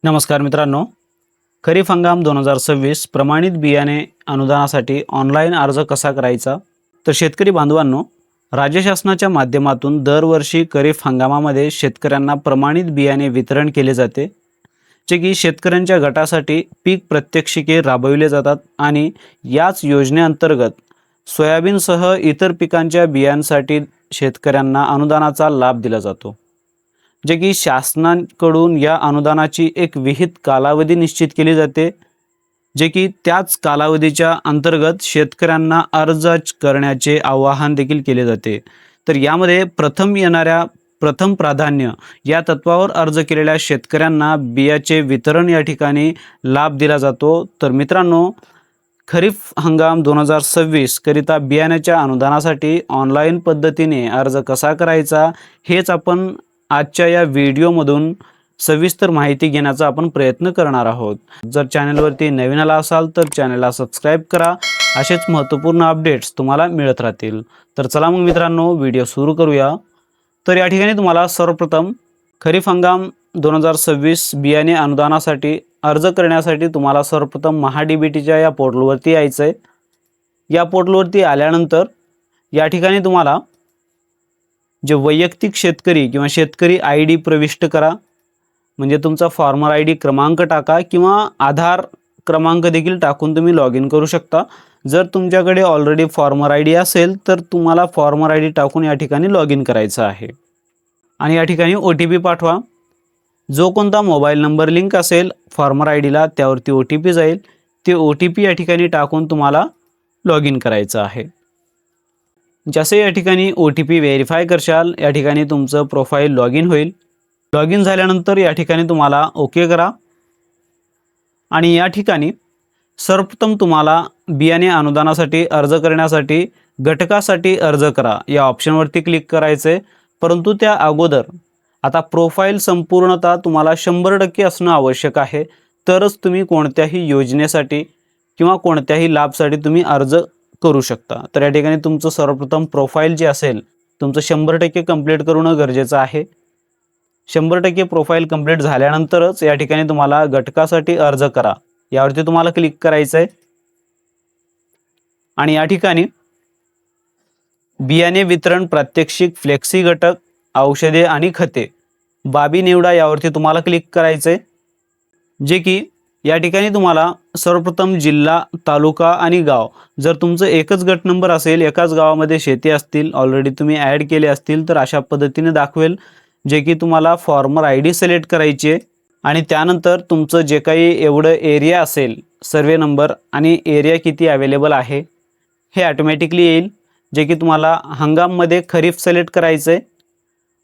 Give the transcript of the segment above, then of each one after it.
नमस्कार मित्रांनो, खरीप हंगाम 2026 प्रमाणित बियाणे अनुदानासाठी ऑनलाईन अर्ज कसा करायचा? तर शेतकरी बांधवांनो, राज्य शासनाच्या माध्यमातून दरवर्षी खरीप हंगामामध्ये शेतकऱ्यांना प्रमाणित बियाणे वितरण केले जाते, जे की शेतकऱ्यांच्या गटासाठी पीक प्रात्यक्षिके राबविले जातात आणि याच योजनेअंतर्गत सोयाबीनसह इतर पिकांच्या बियांसाठी शेतकऱ्यांना अनुदानाचा लाभ दिला जातो. जे की शासनाकडून या अनुदानाची एक विहित कालावधी निश्चित केली जाते, जे की त्याच कालावधीच्या अंतर्गत शेतकऱ्यांना अर्ज करण्याचे आवाहन देखील केले जाते. तर यामध्ये प्रथम प्राधान्य या तत्वावर अर्ज केलेल्या शेतकऱ्यांना बियाचे वितरण या ठिकाणी लाभ दिला जातो. तर मित्रांनो, खरीप हंगाम 2026 करिता बियाण्याच्या अनुदानासाठी ऑनलाईन पद्धतीने अर्ज कसा करायचा, हेच आपण आजच्या या व्हिडिओमधून सविस्तर माहिती घेण्याचा आपण प्रयत्न करणार आहोत. जर चॅनलवरती नवीन आला असाल तर चॅनलला सबस्क्राईब करा. असेच महत्त्वपूर्ण अपडेट्स तुम्हाला मिळत राहतील. तर चला मग मित्रांनो, व्हिडिओ सुरू करूया. तर या ठिकाणी तुम्हाला सर्वप्रथम खरीप हंगाम 2026 बियाणे अनुदानासाठी अर्ज करण्यासाठी तुम्हाला सर्वप्रथम महाडीबीटीच्या या पोर्टलवरती यायचं आहे. या पोर्टलवरती आल्यानंतर या ठिकाणी तुम्हाला जे वैयक्तिक शेतकरी किंवा शेतकरी आय डी प्रविष्ट करा, म्हणजे तुमचा फॉर्मर आय डी क्रमांक टाका किंवा आधार क्रमांक देखील टाकून तुम्ही लॉग इन करू शकता. जर तुमच्याकडे ऑलरेडी फॉर्मर आय डी असेल तर तुम्हाला फॉर्मर आय डी टाकून या ठिकाणी लॉग इन करायचं आहे आणि या ठिकाणी OTP पाठवा. जो कोणता मोबाईल नंबर लिंक असेल फॉर्मर आय डीला त्यावरती OTP जाईल. ते OTP या ठिकाणी टाकून तुम्हाला लॉग इन करायचं आहे. जसे या ठिकाणी OTP व्हेरीफाय करशाल, या ठिकाणी तुमचं प्रोफाईल लॉग इन होईल. लॉग इन झाल्यानंतर या ठिकाणी तुम्हाला ओके करा आणि या ठिकाणी सर्वप्रथम तुम्हाला बियाणे अनुदानासाठी अर्ज करण्यासाठी घटकासाठी अर्ज करा या ऑप्शनवरती क्लिक करायचे. परंतु त्या अगोदर आता प्रोफाईल संपूर्णतः तुम्हाला 100% असणं आवश्यक आहे, तरच तुम्ही कोणत्याही योजनेसाठी किंवा कोणत्याही लाभसाठी तुम्ही अर्ज करू शकता. तर या ठिकाणी तुमचं सर्वप्रथम प्रोफाईल जे असेल तुमचं 100% कंप्लीट करणं गरजेचं आहे. 100% प्रोफाईल कंप्लीट झाल्यानंतरच या ठिकाणी तुम्हाला घटकासाठी अर्ज करा यावरती तुम्हाला क्लिक करायचं आहे आणि या ठिकाणी बियाणे वितरण प्रात्यक्षिक फ्लेक्सी घटक औषधे आणि खते बाबी निवडा यावरती तुम्हाला क्लिक करायचं आहे. जे की या ठिकाणी तुम्हाला सर्वप्रथम जिल्हा, तालुका आणि गाव, जर तुमचं एकच गट नंबर असेल, एकाच गावामध्ये शेती असतील, ऑलरेडी तुम्ही ॲड केले असतील तर अशा पद्धतीने दाखवेल. जे की तुम्हाला फॉर्मर आय डी सिलेक्ट करायची आहे आणि त्यानंतर तुमचं जे काही एवढं एरिया असेल, सर्वे नंबर आणि एरिया किती अवेलेबल आहे हे ऑटोमॅटिकली येईल. जे की तुम्हाला हंगाममध्ये खरीप सिलेक्ट करायचं आहे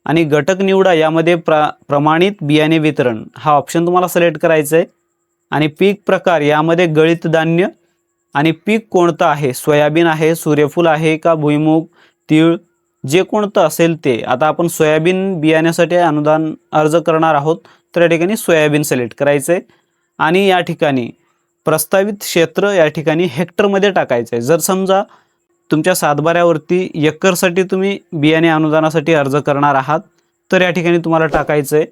आणि घटक निवडा यामध्ये प्रमाणित बियाणे वितरण हा ऑप्शन तुम्हाला सिलेक्ट करायचं आहे आणि पीक प्रकार यामध्ये गळीत धान्य आणि पीक कोणतं आहे, सोयाबीन आहे, सूर्यफूल आहे का भुईमूग, तीळ, जे कोणतं असेल ते. आता आपण सोयाबीन बियाण्यासाठी अनुदान अर्ज करणार आहोत, तर या ठिकाणी सोयाबीन सिलेक्ट करायचं आहे आणि या ठिकाणी प्रस्तावित क्षेत्र या ठिकाणी हेक्टरमध्ये टाकायचं आहे. जर समजा तुमच्या सातबाऱ्यावरती एकरसाठी तुम्ही बियाणे अनुदानासाठी अर्ज करणार आहात तर या ठिकाणी तुम्हाला टाकायचं आहे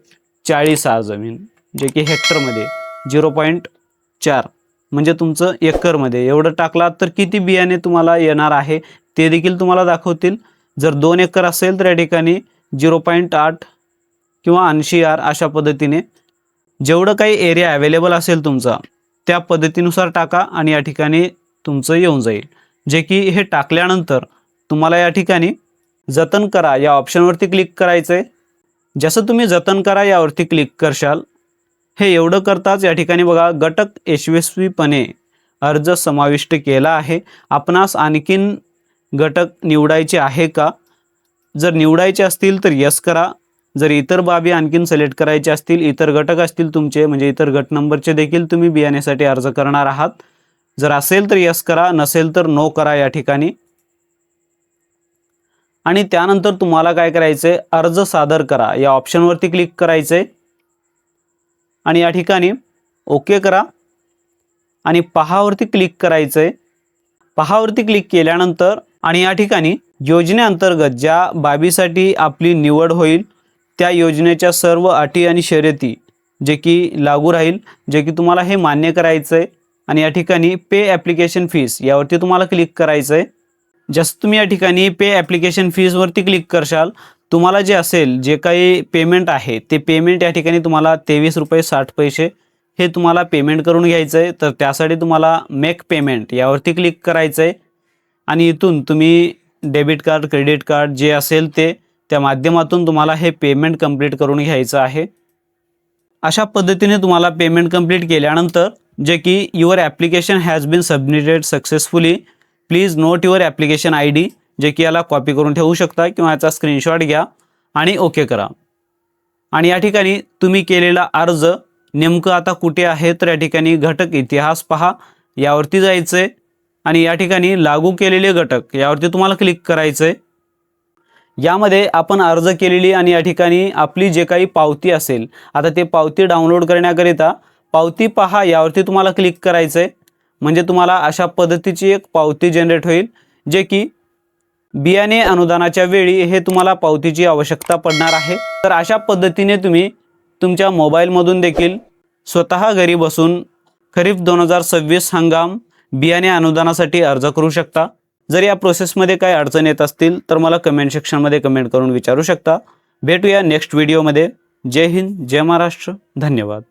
40 हा जमीन, जे की हेक्टरमध्ये 0.4 म्हणजे तुमचं एकरमध्ये एवढं टाकलात तर किती बियाणे तुम्हाला येणार आहे ते देखील तुम्हाला दाखवतील. जर 2 एकर असेल तर या ठिकाणी 0.8 किंवा 80R अशा पद्धतीने जेवढं काही एरिया अवेलेबल असेल तुमचा त्या पद्धतीनुसार टाका आणि या ठिकाणी तुमचं येऊन जाईल. जे की हे टाकल्यानंतर तुम्हाला या ठिकाणी जतन करा या ऑप्शनवरती क्लिक करायचं आहे. जसं तुम्ही जतन करा यावरती क्लिक करशाल, हे एवढं करताच या ठिकाणी बघा घटक यशस्वीपणे अर्ज समाविष्ट केला आहे. आपणास आणखीन घटक निवडायचे आहे का? जर निवडायचे असतील तर यस करा. जर इतर बाबी आणखीन सिलेक्ट करायचे असतील, इतर घटक असतील तुमचे, म्हणजे इतर गट नंबरचे देखील तुम्ही बियाण्यासाठी अर्ज करणार आहात, जर असेल तर यस करा, नसेल तर नो करा या ठिकाणी. आणि त्यानंतर तुम्हाला काय करायचंय, अर्ज सादर करा या ऑप्शनवरती क्लिक करायचंय आणि या ठिकाणी ओके करा आणि पहावरती क्लिक करायचंय. पहावरती क्लिक केल्यानंतर आणि या ठिकाणी योजनेअंतर्गत ज्या बाबीसाठी आपली निवड होईल त्या योजनेच्या सर्व अटी आणि शर्यती जे की लागू राहील, जे की तुम्हाला हे मान्य करायचं आहे आणि या ठिकाणी पे ॲप्लिकेशन फीस यावरती तुम्हाला क्लिक करायचं आहे. जसं तुम्ही या ठिकाणी पे ॲप्लिकेशन फीजवरती क्लिक करशाल, तुम्हाला जे असेल जे काही पेमेंट आहे ते पेमेंट या ठिकाणी तुम्हाला ₹23.60 हे तुम्हाला पेमेंट करून घ्यायचं आहे. तर त्यासाठी तुम्हाला मेक पेमेंट यावरती क्लिक करायचं आहे आणि इथून तुम्ही डेबिट कार्ड, क्रेडिट कार्ड जे असेल ते त्या माध्यमातून तुम्हाला हे पेमेंट कंप्लीट करून घ्यायचं आहे. अशा पद्धतीने तुम्हाला पेमेंट कंप्लीट केल्यानंतर जे की your application has been submitted successfully, please note your application ID, जे की याला कॉपी करून ठेवू शकता किंवा याचा स्क्रीनशॉट घ्या आणि ओके करा. आणि या ठिकाणी तुम्ही केलेला अर्ज नेमकं आता कुठे आहे, तर या ठिकाणी घटक इतिहास पहा यावरती जायचं आहे आणि या ठिकाणी लागू केलेले घटक यावरती तुम्हाला क्लिक करायचं आहे. यामध्ये आपण अर्ज केलेली आणि या ठिकाणी आपली जे काही पावती असेल, आता ते पावती डाउनलोड करण्याकरिता पावती पहा यावरती तुम्हाला क्लिक करायचं आहे. म्हणजे तुम्हाला अशा पद्धतीची एक पावती जनरेट होईल, जे की बियाणे अनुदानाच्या वेळी हे तुम्हाला पावतीची आवश्यकता पडणार आहे. तर अशा पद्धतीने तुम्ही तुमच्या मोबाईलमधून देखील स्वतः घरी बसून खरीप 2026 हंगाम बियाणे अनुदानासाठी अर्ज करू शकता. जर या प्रोसेसमध्ये काही अडचण येत असतील तर मला कमेंट सेक्शनमध्ये कमेंट करून विचारू शकता. भेटूया नेक्स्ट व्हिडिओमध्ये. जय हिंद, जय महाराष्ट्र, धन्यवाद.